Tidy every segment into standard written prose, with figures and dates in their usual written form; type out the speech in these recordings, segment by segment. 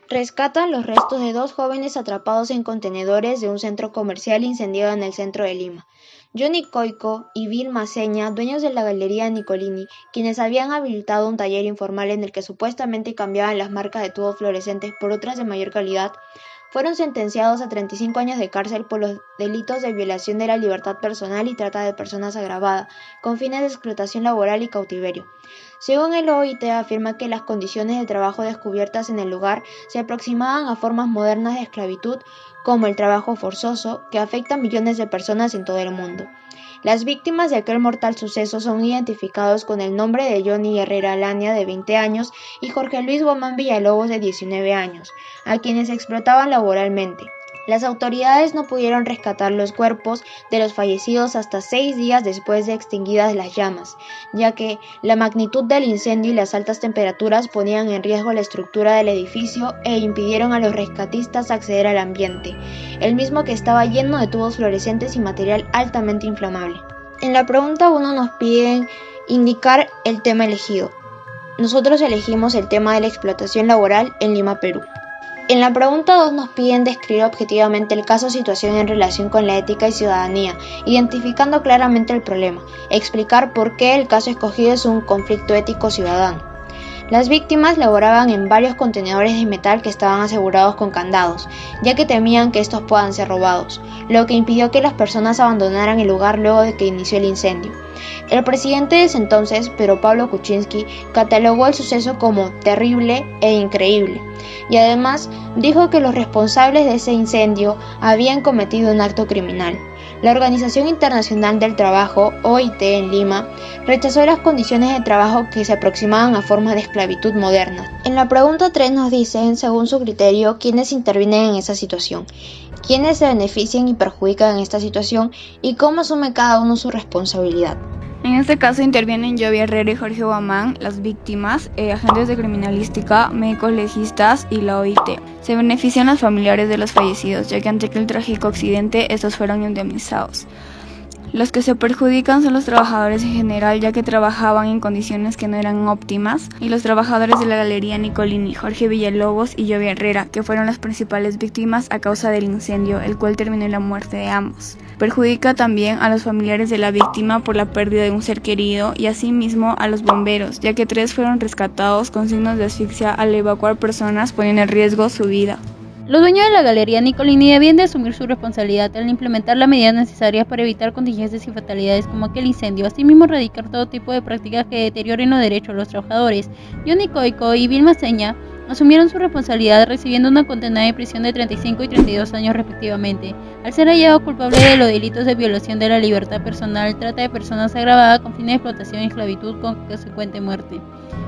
Rescatan los restos de dos jóvenes atrapados en contenedores de un centro comercial incendiado en el centro de Lima. Johnny Coico y Vilma Seña, dueños de la Galería Nicolini, quienes habían habilitado un taller informal en el que supuestamente cambiaban las marcas de tubos fluorescentes por otras de mayor calidad, fueron sentenciados a 35 años de cárcel por los delitos de violación de la libertad personal y trata de personas agravada, con fines de explotación laboral y cautiverio. Según el OIT, afirma que las condiciones de trabajo descubiertas en el lugar se aproximaban a formas modernas de esclavitud, como el trabajo forzoso, que afecta a millones de personas en todo el mundo. Las víctimas de aquel mortal suceso son identificados con el nombre de Johnny Herrera Lania, de 20 años, y Jorge Luis Guamán Villalobos, de 19 años, a quienes explotaban laboralmente. Las autoridades no pudieron rescatar los cuerpos de los fallecidos hasta 6 días después de extinguidas las llamas, ya que la magnitud del incendio y las altas temperaturas ponían en riesgo la estructura del edificio e impidieron a los rescatistas acceder al ambiente, el mismo que estaba lleno de tubos fluorescentes y material altamente inflamable. En la pregunta 1 nos piden indicar el tema elegido. Nosotros elegimos el tema de la explotación laboral en Lima, Perú. En la pregunta 2 nos piden describir objetivamente el caso o situación en relación con la ética y ciudadanía, identificando claramente el problema, explicar por qué el caso escogido es un conflicto ético ciudadano. Las víctimas laboraban en varios contenedores de metal que estaban asegurados con candados, ya que temían que estos puedan ser robados, lo que impidió que las personas abandonaran el lugar luego de que inició el incendio. El presidente de ese entonces, Pedro Pablo Kuczynski, catalogó el suceso como terrible e increíble, y además dijo que los responsables de ese incendio habían cometido un acto criminal. La Organización Internacional del Trabajo, OIT en Lima, rechazó las condiciones de trabajo que se aproximaban a formas de esclavitud modernas. En la pregunta 3 nos dicen, según su criterio, quiénes intervienen en esa situación, quiénes se benefician y perjudican en esta situación y cómo asume cada uno su responsabilidad. En este caso intervienen Jovi Herrera y Jorge Guamán, las víctimas, agentes de criminalística, médicos legistas y la OIT. Se benefician los familiares de los fallecidos, ya que ante aquel trágico accidente estos fueron indemnizados. Los que se perjudican son los trabajadores en general, ya que trabajaban en condiciones que no eran óptimas, y los trabajadores de la Galería Nicolini, Jorge Villalobos y Jovi Herrera, que fueron las principales víctimas a causa del incendio, el cual terminó en la muerte de ambos. Perjudica también a los familiares de la víctima por la pérdida de un ser querido y asimismo a los bomberos, ya que 3 fueron rescatados con signos de asfixia al evacuar personas poniendo en riesgo su vida. Los dueños de la Galería Nicolini debían de asumir su responsabilidad al implementar las medidas necesarias para evitar contingencias y fatalidades como aquel incendio, asimismo erradicar todo tipo de prácticas que deterioren los derechos de los trabajadores. Johnny Coico y Vilma Seña asumieron su responsabilidad recibiendo una condena de prisión de 35 y 32 años respectivamente, al ser hallado culpable de los delitos de violación de la libertad personal, trata de personas agravada con fines de explotación y esclavitud con consecuente muerte.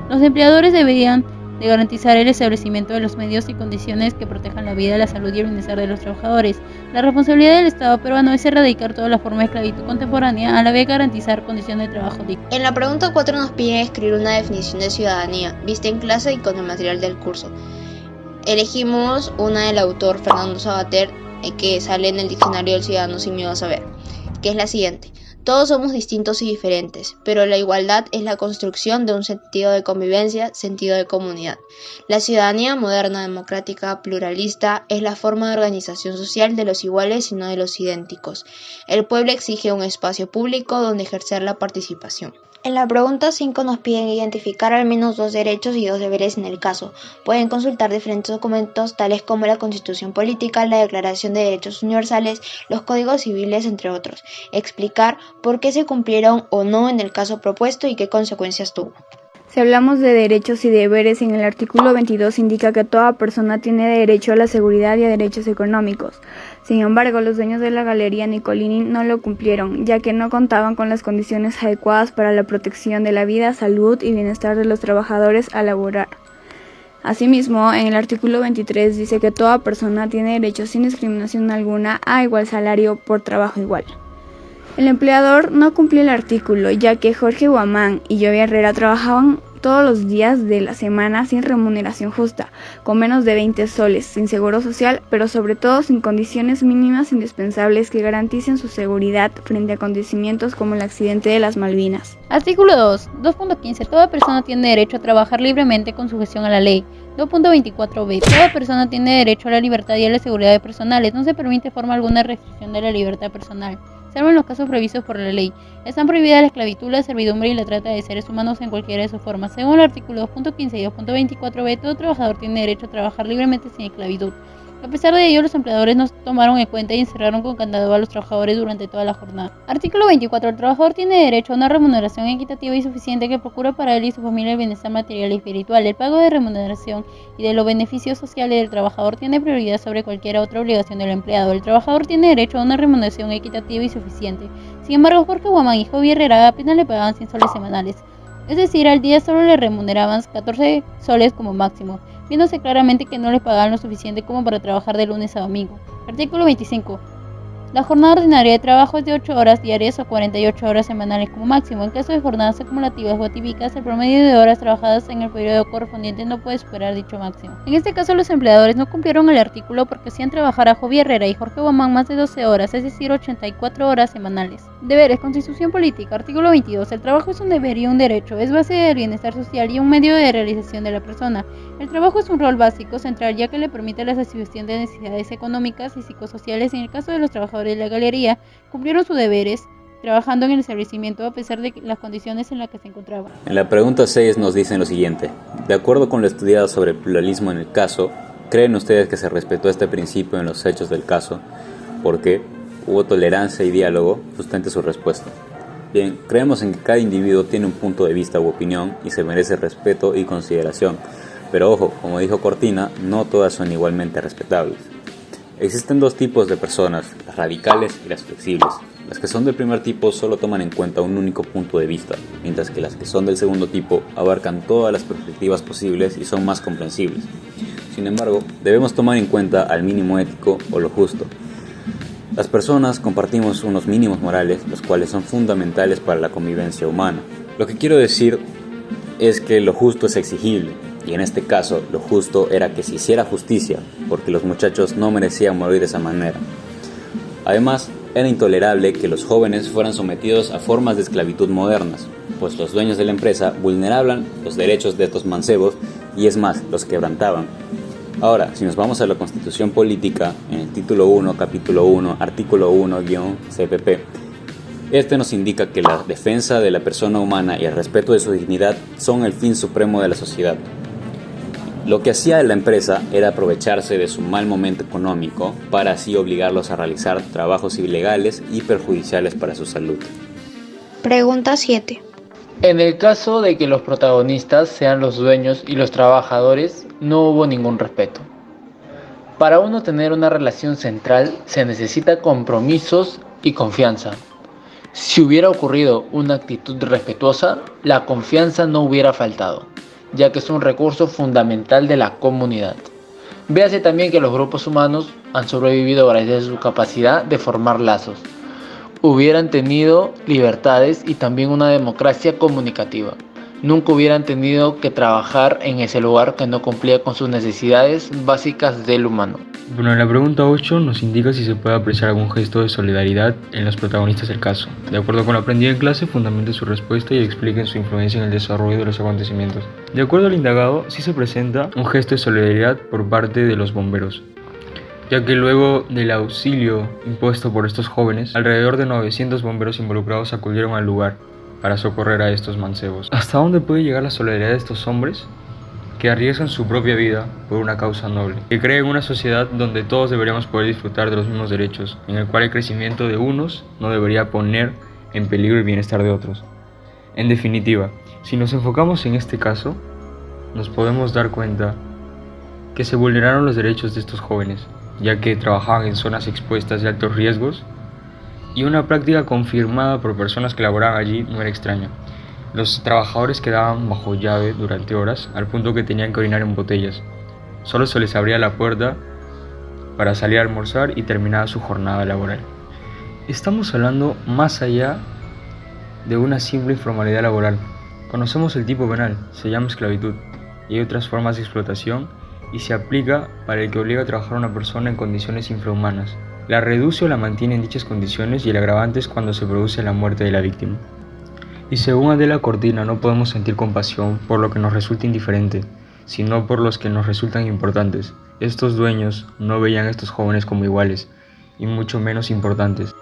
Los empleadores deberían de garantizar el establecimiento de los medios y condiciones que protejan la vida, la salud y el bienestar de los trabajadores. La responsabilidad del Estado peruano es erradicar todas las formas de esclavitud contemporánea, a la vez garantizar condiciones de trabajo dignas. En la pregunta 4 nos piden escribir una definición de ciudadanía, vista en clase y con el material del curso. Elegimos una del autor Fernando Savater, que sale en el Diccionario del Ciudadano sin Miedo a Saber, que es la siguiente. Todos somos distintos y diferentes, pero la igualdad es la construcción de un sentido de convivencia, sentido de comunidad. La ciudadanía moderna, democrática, pluralista, es la forma de organización social de los iguales y no de los idénticos. El pueblo exige un espacio público donde ejercer la participación. En la pregunta 5 nos piden identificar al menos 2 derechos y 2 deberes en el caso. Pueden consultar diferentes documentos tales como la Constitución Política, la Declaración de Derechos Universales, los Códigos Civiles, entre otros. Explicar por qué se cumplieron o no en el caso propuesto y qué consecuencias tuvo. Si hablamos de derechos y deberes, en el artículo 22 indica que toda persona tiene derecho a la seguridad y a derechos económicos. Sin embargo, los dueños de la Galería Nicolini no lo cumplieron, ya que no contaban con las condiciones adecuadas para la protección de la vida, salud y bienestar de los trabajadores al laborar. Asimismo, en el artículo 23 dice que toda persona tiene derecho sin discriminación alguna a igual salario por trabajo igual. El empleador no cumplió el artículo, ya que Jorge Guamán y Jovi Herrera trabajaban todos los días de la semana sin remuneración justa, con menos de 20 soles, sin seguro social, pero sobre todo sin condiciones mínimas indispensables que garanticen su seguridad frente a acontecimientos como el accidente de las Malvinas. Artículo 2. 2.15. Toda persona tiene derecho a trabajar libremente con sujeción a la ley. 2.24b. Toda persona tiene derecho a la libertad y a la seguridad personales. No se permite de forma alguna restricción de la libertad personal, salvo en los casos previstos por la ley. Están prohibidas la esclavitud, la servidumbre y la trata de seres humanos en cualquiera de sus formas. Según el artículo 2.15 y 2.24b, todo trabajador tiene derecho a trabajar libremente sin esclavitud. A pesar de ello, los empleadores no tomaron en cuenta y encerraron con candado a los trabajadores durante toda la jornada. Artículo 24. El trabajador tiene derecho a una remuneración equitativa y suficiente que procura para él y su familia el bienestar material y espiritual. El pago de remuneración y de los beneficios sociales del trabajador tiene prioridad sobre cualquier otra obligación del empleado. El trabajador tiene derecho a una remuneración equitativa y suficiente. Sin embargo, Jorge Guamán y Jovi Herrera apenas le pagaban 100 soles semanales. Es decir, al día solo le remuneraban 14 soles como máximo, viéndose claramente que no les pagaban lo suficiente como para trabajar de lunes a domingo. Artículo 25. La jornada ordinaria de trabajo es de 8 horas diarias o 48 horas semanales como máximo. En caso de jornadas acumulativas o atípicas, el promedio de horas trabajadas en el periodo correspondiente no puede superar dicho máximo. En este caso, los empleadores no cumplieron el artículo porque hacían trabajar a Jovi Herrera y Jorge Guamán más de 12 horas, es decir, 84 horas semanales. Deberes. Constitución política. Artículo 22. El trabajo es un deber y un derecho. Es base del bienestar social y un medio de realización de la persona. El trabajo es un rol básico central ya que le permite la satisfacción de necesidades económicas y psicosociales. En el caso de los trabajadores de la galería, cumplieron sus deberes trabajando en el establecimiento a pesar de las condiciones en las que se encontraban. En la pregunta 6 nos dicen lo siguiente: de acuerdo con lo estudiado sobre el pluralismo en el caso, ¿creen ustedes que se respetó este principio en los hechos del caso? ¿Por qué? ¿Hubo tolerancia y diálogo? Sustente su respuesta. Bien, creemos en que cada individuo tiene un punto de vista u opinión y se merece respeto y consideración. Pero ojo, como dijo Cortina, no todas son igualmente respetables. Existen dos tipos de personas, las radicales y las flexibles. Las que son del primer tipo solo toman en cuenta un único punto de vista, mientras que las que son del segundo tipo abarcan todas las perspectivas posibles y son más comprensibles. Sin embargo, debemos tomar en cuenta al mínimo ético o lo justo. Las personas compartimos unos mínimos morales, los cuales son fundamentales para la convivencia humana. Lo que quiero decir es que lo justo es exigible, y en este caso lo justo era que se hiciera justicia, porque los muchachos no merecían morir de esa manera. Además, era intolerable que los jóvenes fueran sometidos a formas de esclavitud modernas, pues los dueños de la empresa vulneraban los derechos de estos mancebos y es más, los quebrantaban. Ahora, si nos vamos a la Constitución Política, en el título 1, capítulo 1, artículo 1-CPP, este nos indica que la defensa de la persona humana y el respeto de su dignidad son el fin supremo de la sociedad. Lo que hacía la empresa era aprovecharse de su mal momento económico para así obligarlos a realizar trabajos ilegales y perjudiciales para su salud. Pregunta 7. En el caso de que los protagonistas sean los dueños y los trabajadores, no hubo ningún respeto. Para uno tener una relación central se necesita compromisos y confianza. Si hubiera ocurrido una actitud respetuosa, la confianza no hubiera faltado, ya que es un recurso fundamental de la comunidad. Véase también que los grupos humanos han sobrevivido gracias a su capacidad de formar lazos. Hubieran tenido libertades y también una democracia comunicativa. Nunca hubieran tenido que trabajar en ese lugar que no cumplía con sus necesidades básicas del humano. Bueno, en la pregunta 8 nos indica si se puede apreciar algún gesto de solidaridad en los protagonistas del caso. De acuerdo con lo aprendido en clase, fundamenten su respuesta y expliquen su influencia en el desarrollo de los acontecimientos. De acuerdo al indagado, sí se presenta un gesto de solidaridad por parte de los bomberos, ya que luego del auxilio impuesto por estos jóvenes, alrededor de 900 bomberos involucrados acudieron al lugar para socorrer a estos mancebos. ¿Hasta dónde puede llegar la solidaridad de estos hombres que arriesgan su propia vida por una causa noble, que creen en una sociedad donde todos deberíamos poder disfrutar de los mismos derechos, en el cual el crecimiento de unos no debería poner en peligro el bienestar de otros? En definitiva, si nos enfocamos en este caso, nos podemos dar cuenta que se vulneraron los derechos de estos jóvenes, ya que trabajaban en zonas expuestas de altos riesgos, y una práctica confirmada por personas que laboraban allí no era extraña. Los trabajadores quedaban bajo llave durante horas, al punto que tenían que orinar en botellas. Solo se les abría la puerta para salir a almorzar y terminaba su jornada laboral. Estamos hablando más allá de una simple informalidad laboral. Conocemos el tipo penal, se llama esclavitud, y hay otras formas de explotación y se aplica para el que obliga a trabajar a una persona en condiciones infrahumanas. La reduce o la mantiene en dichas condiciones y el agravante es cuando se produce la muerte de la víctima. Y según Adela Cortina, no podemos sentir compasión por lo que nos resulta indiferente, sino por los que nos resultan importantes. Estos dueños no veían a estos jóvenes como iguales, y mucho menos importantes.